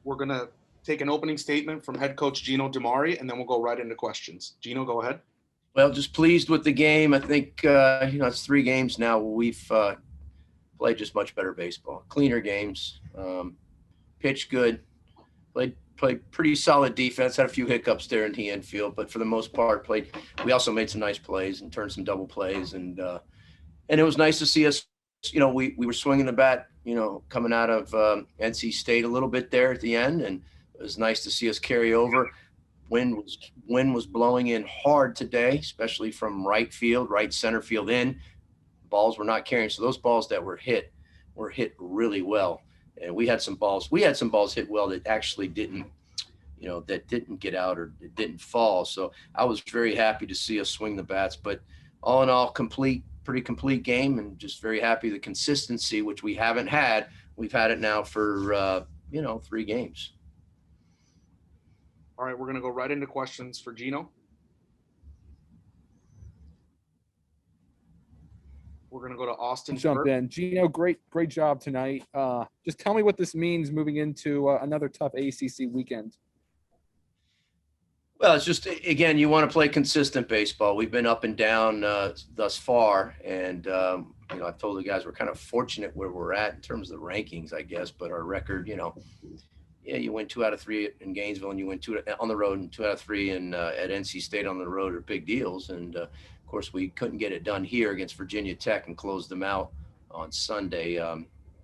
we're going to take an opening statement from head coach Gino DiMare, and then we'll go right into questions. Gino, go ahead. Well, just pleased with the game. I think, it's 3 games now. We've played just much better baseball, cleaner games, pitched good, played pretty solid defense, had a few hiccups there in the infield, but for the most part we also made some nice plays and turned some double plays. And it was nice to see us, we were swinging the bat, coming out of NC State a little bit there at the end. And it was nice to see us carry over. Wind was blowing in hard today, especially from right field, right center field in. Balls were not carrying. So those balls that were hit really well. And we had some balls hit well that actually didn't get out or it didn't fall. So I was very happy to see us swing the bats, but all in all, pretty complete game, and just very happy the consistency, which we haven't had. We've had it now for, 3 games. All right, we're going to go right into questions for Gino. We're going to go to Austin. Jump in. Gino, great job tonight. Just tell me what this means moving into another tough ACC weekend. Well, it's just, again, you want to play consistent baseball. We've been up and down thus far. And, I've told the guys we're kind of fortunate where we're at in terms of the rankings, I guess. But our record, you win 2 out of 3 in Gainesville, and you win 2 on the road and 2 out of 3 at NC State on the road are big deals. And, of course, we couldn't get it done here against Virginia Tech and close them out on Sunday.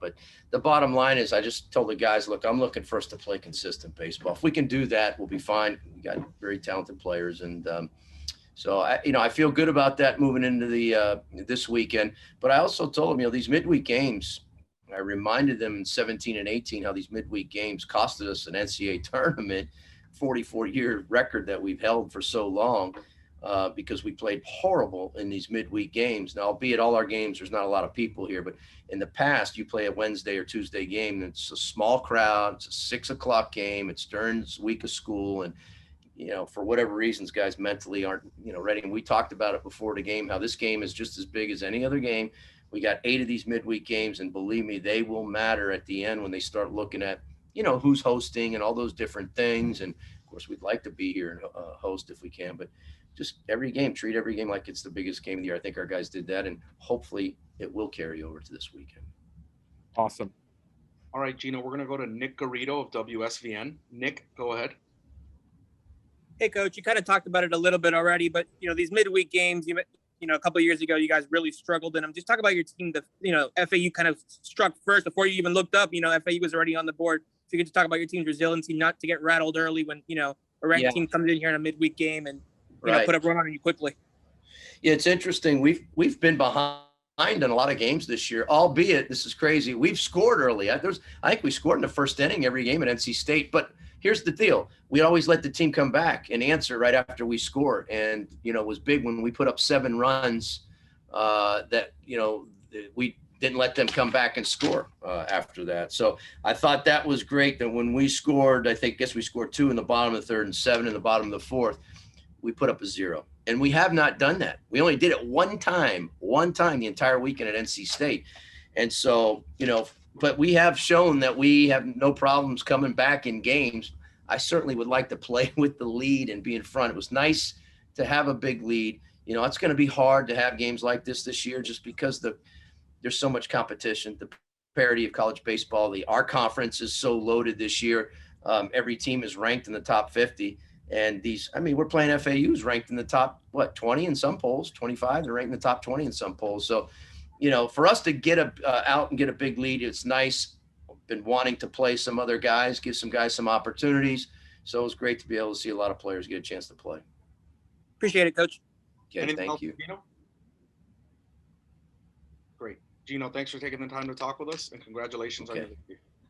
But the bottom line is I just told the guys, look, I'm looking for us to play consistent baseball. If we can do that, we'll be fine. We got very talented players. And so, I feel good about that moving into this weekend. But I also told them, these midweek games, I reminded them in 17 and 18 how these midweek games costed us an NCAA tournament, 44-year record that we've held for so long. Because we played horrible in these midweek games. Now, albeit all our games, there's not a lot of people here, but in the past, you play a Wednesday or Tuesday game, and it's a small crowd, it's a 6:00 game, it's during this week of school, and, for whatever reasons, guys mentally aren't, ready. And we talked about it before the game, how this game is just as big as any other game. We got 8 of these midweek games, and believe me, they will matter at the end when they start looking at, who's hosting and all those different things. And, of course, we'd like to be here and host if we can, but just treat every game like it's the biggest game of the year. I think our guys did that, and hopefully it will carry over to this weekend. Awesome. All right, Gino, we're going to go to Nick Garrido of WSVN. Nick, go ahead. Hey, Coach, you kind of talked about it a little bit already, but, these midweek games, a couple of years ago, you guys really struggled in them. Just talk about your team. FAU kind of struck first before you even looked up. FAU was already on the board. So you could just talk about your team's resiliency, not to get rattled early when, a ranked team comes in here in a midweek game and, put a run on you quickly. Yeah, it's interesting. We've been behind in a lot of games this year, albeit this is crazy. We've scored early. I think we scored in the first inning every game at NC State. But here's the deal. We always let the team come back and answer right after we score. And, it was big when we put up 7 runs that we didn't let them come back and score after that. So I thought that was great that when we scored, we scored 2 in the bottom of the 3rd and 7 in the bottom of the 4th. We put up a 0. And we have not done that. We only did it one time the entire weekend at NC State. And so, but we have shown that we have no problems coming back in games. I certainly would like to play with the lead and be in front. It was nice to have a big lead. It's going to be hard to have games like this year just because there's so much competition, the parity of college baseball. Our conference is so loaded this year. Every team is ranked in the top 50. And we're playing FAU's ranked in the top, 20 in some polls, 25. They're ranked in the top 20 in some polls. So, for us to get out and get a big lead, it's nice. Been wanting to play some other guys, give some guys some opportunities. So it was great to be able to see a lot of players get a chance to play. Appreciate it, Coach. Okay, thank you. Gino? Great. Gino, thanks for taking the time to talk with us, and congratulations on your victory.